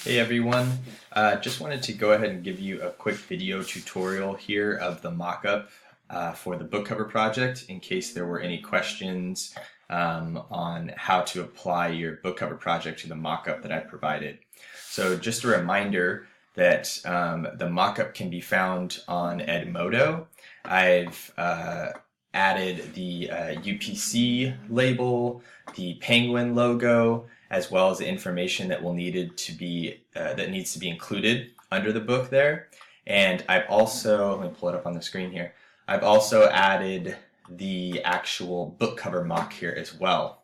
Hey everyone, just wanted to go ahead and give you a quick video tutorial here of the mock-up for the book cover project in case there were any questions on how to apply your book cover project to the mock-up that I provided. So just a reminder that the mock-up can be found on Edmodo. I've added the UPC label, the penguin logo, as well as the information that that needs to be included under the book there. And I've also, let me pull it up on the screen here. I've also added the actual book cover mock here as well.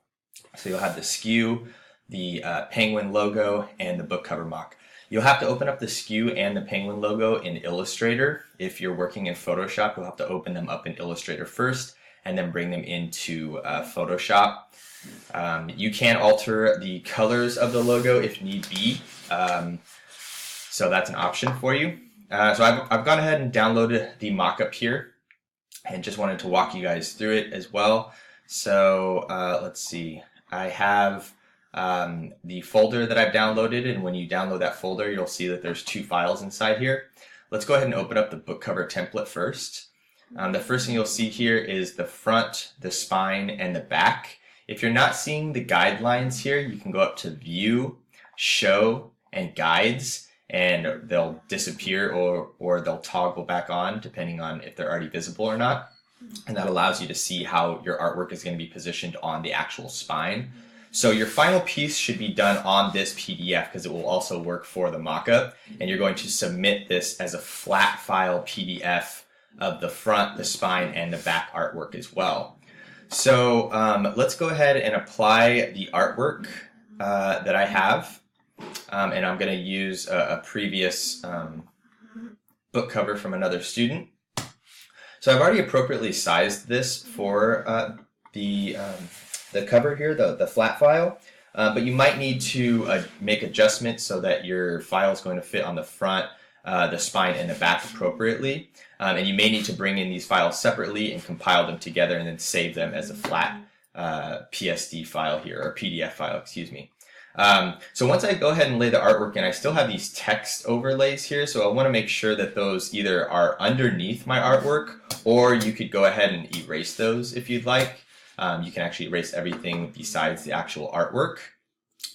So you'll have the SKU, the penguin logo, and the book cover mock. You'll have to open up the SKU and the penguin logo in Illustrator. If you're working in Photoshop, you'll have to open them up in Illustrator first and then bring them into Photoshop. You can alter the colors of the logo if need be, so that's an option for you. So I've gone ahead and downloaded the mockup here and just wanted to walk you guys through it as well. So let's see, I have the folder that I've downloaded, and when you download that folder you'll see that there's two files inside here. Let's go ahead and open up the book cover template first. The first thing you'll see here is the front, the spine, and the back. If you're not seeing the guidelines here, you can go up to View, Show, and Guides, and they'll disappear or they'll toggle back on depending on if they're already visible or not. And that allows you to see how your artwork is going to be positioned on the actual spine. So your final piece should be done on this PDF because it will also work for the mockup, and you're going to submit this as a flat file PDF of the front, the spine, and the back artwork as well. So let's go ahead and apply the artwork that I have, and I'm going to use a previous book cover from another student. So I've already appropriately sized this for the cover here, the flat file, but you might need to make adjustments so that your file is going to fit on the front, the spine, and the back appropriately. And you may need to bring in these files separately and compile them together and then save them as a flat PSD file here, or PDF file, excuse me. So once I go ahead and lay the artwork in, I still have these text overlays here, so I want to make sure that those either are underneath my artwork, or you could go ahead and erase those if you'd like. You can actually erase everything besides the actual artwork.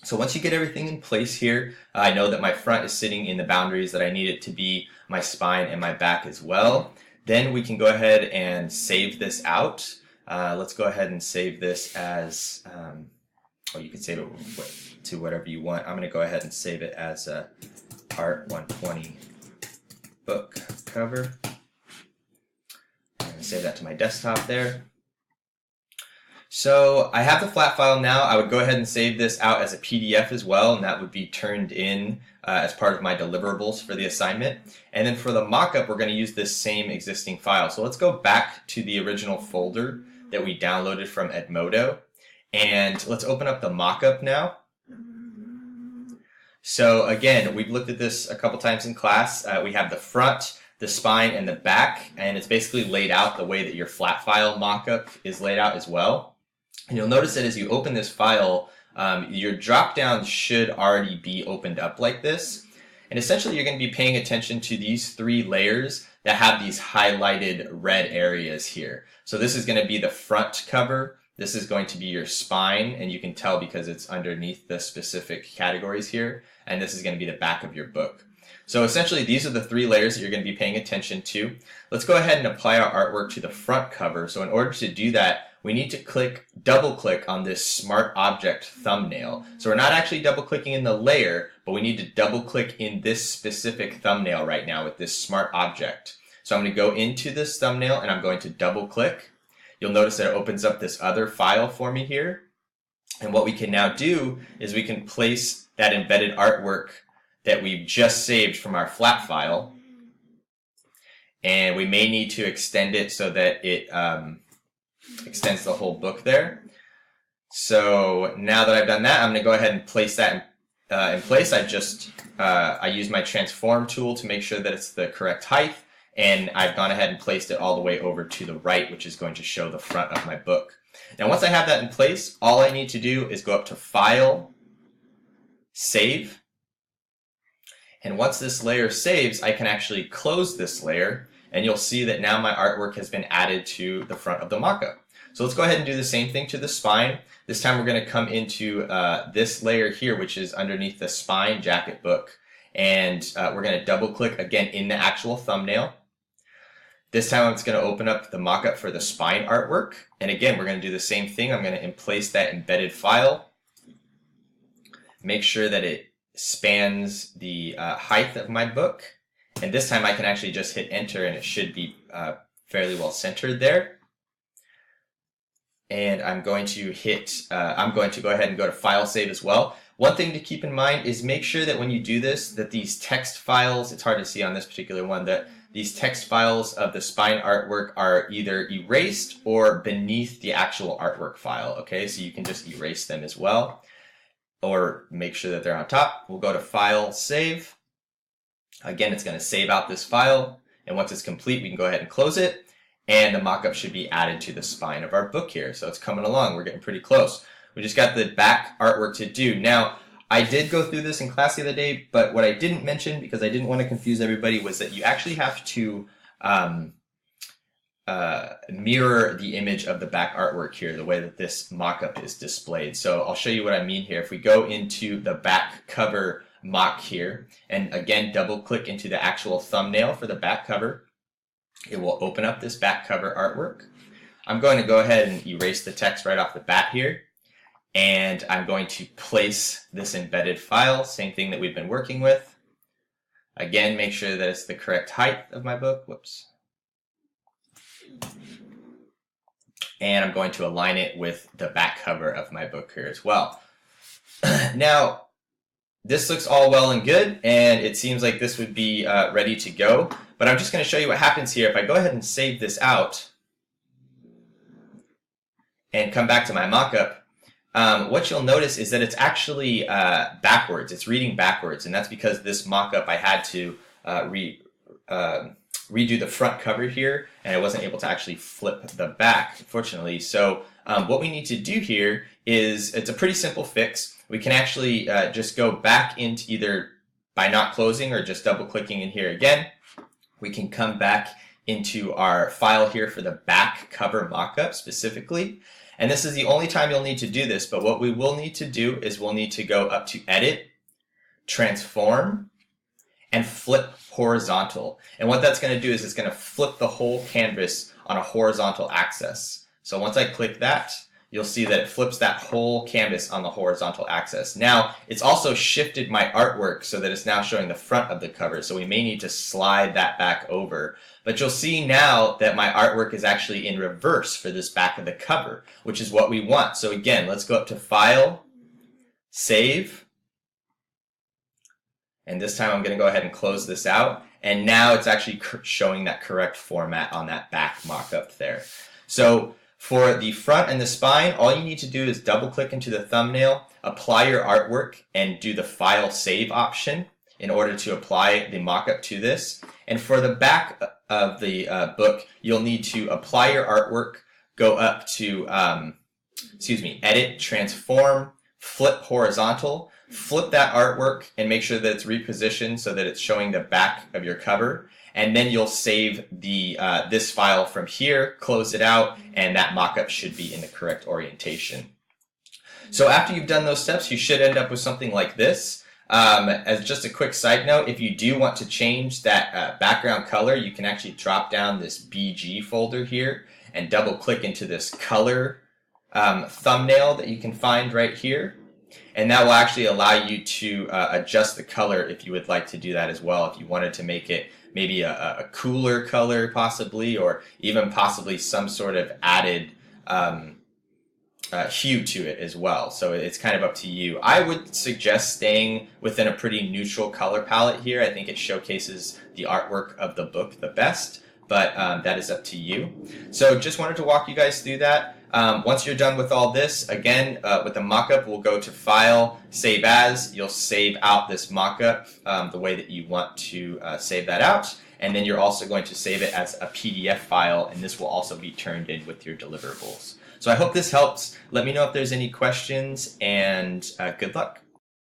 So once you get everything in place here, I know that my front is sitting in the boundaries that I need it to be, my spine and my back as well. Then we can go ahead and save this out. Let's go ahead and save this as, or you can save it to whatever you want. I'm going to go ahead and save it as a Art 120 book cover. I'm going to save that to my desktop there. So I have the flat file now. I would go ahead and save this out as a PDF as well, and that would be turned in as part of my deliverables for the assignment. And then for the mockup, we're going to use this same existing file. So let's go back to the original folder that we downloaded from Edmodo, and let's open up the mockup now. So again, we've looked at this a couple times in class. We have the front, the spine, and the back, and it's basically laid out the way that your flat file mockup is laid out as well. And you'll notice that as you open this file, your drop down should already be opened up like this. And essentially you're going to be paying attention to these three layers that have these highlighted red areas here. So this is going to be the front cover. This is going to be your spine, and you can tell because it's underneath the specific categories here. And this is going to be the back of your book. So essentially these are the three layers that you're going to be paying attention to. Let's go ahead and apply our artwork to the front cover. So in order to do that, we need to double click on this Smart Object thumbnail. So we're not actually double clicking in the layer, but we need to double click in this specific thumbnail right now with this Smart Object. So I'm going to go into this thumbnail and I'm going to double click. You'll notice that it opens up this other file for me here. And what we can now do is we can place that embedded artwork that we've just saved from our flat file. And we may need to extend it so that it extends the whole book there. So now that I've done that, I'm going to go ahead and place that in place. I use my transform tool to make sure that it's the correct height, and I've gone ahead and placed it all the way over to the right, which is going to show the front of my book. Now once I have that in place, all I need to do is go up to File, Save, And once this layer saves, I can actually close this layer, and you'll see that now my artwork has been added to the front of the mockup. So let's go ahead and do the same thing to the spine. This time we're going to come into this layer here, which is underneath the spine jacket book. And we're going to double click again in the actual thumbnail. This time it's going to open up the mockup for the spine artwork. And again, we're going to do the same thing. I'm going to place that embedded file. Make sure that it spans the height of my book. And this time I can actually just hit enter and it should be fairly well centered there. And I'm going to go ahead and go to file save as well. One thing to keep in mind is make sure that when you do this, that these text files, it's hard to see on this particular one, that these text files of the spine artwork are either erased or beneath the actual artwork file, okay? So you can just erase them as well, or make sure that they're on top. We'll go to File, Save. Again, it's going to save out this file, and once it's complete, we can go ahead and close it, and the mockup should be added to the spine of our book here. So it's coming along. We're getting pretty close. We just got the back artwork to do. Now, I did go through this in class the other day, but what I didn't mention, because I didn't want to confuse everybody, was that you actually have to mirror the image of the back artwork here, the way that this mock-up is displayed. So I'll show you what I mean here. If we go into the back cover mock here, and again, double click into the actual thumbnail for the back cover, it will open up this back cover artwork. I'm going to go ahead and erase the text right off the bat here. And I'm going to place this embedded file, same thing that we've been working with. Again, make sure that it's the correct height of my book. Whoops. And I'm going to align it with the back cover of my book here as well. Now, this looks all well and good, and it seems like this would be ready to go. But I'm just going to show you what happens here. If I go ahead and save this out and come back to my mockup, what you'll notice is that it's actually backwards. It's reading backwards, and that's because this mock-up I had to redo the front cover here, and I wasn't able to actually flip the back, unfortunately. So what we need to do here is, it's a pretty simple fix. We can actually just go back into either by not closing or just double-clicking in here again. We can come back into our file here for the back cover mock-up specifically. And this is the only time you'll need to do this, but what we will need to do is we'll need to go up to Edit, Transform, and Flip Horizontal. And what that's going to do is it's going to flip the whole canvas on a horizontal axis. So once I click that, you'll see that it flips that whole canvas on the horizontal axis. Now, it's also shifted my artwork so that it's now showing the front of the cover, so we may need to slide that back over. But you'll see now that my artwork is actually in reverse for this back of the cover, which is what we want. So again, let's go up to File, Save, and this time I'm going to go ahead and close this out. And now it's actually showing that correct format on that back mock-up there. So for the front and the spine, all you need to do is double click into the thumbnail, apply your artwork, and do the File Save option in order to apply the mock-up to this. And for the back of the book, you'll need to apply your artwork, go up to, Edit, Transform, Flip Horizontal, flip that artwork and make sure that it's repositioned so that it's showing the back of your cover. And then you'll save the this file from here, close it out, and that mockup should be in the correct orientation. So after you've done those steps, you should end up with something like this. As just a quick side note, if you do want to change that background color, you can actually drop down this BG folder here and double click into this color thumbnail that you can find right here. And that will actually allow you to adjust the color if you would like to do that as well. If you wanted to make it maybe a cooler color possibly, or even possibly some sort of added hue to it as well. So it's kind of up to you. I would suggest staying within a pretty neutral color palette here. I think it showcases the artwork of the book the best, but that is up to you. So just wanted to walk you guys through that. Once you're done with all this, again, with the mockup, we'll go to File, Save As. You'll save out this mockup the way that you want to save that out. And then you're also going to save it as a PDF file, and this will also be turned in with your deliverables. So I hope this helps. Let me know if there's any questions, and good luck.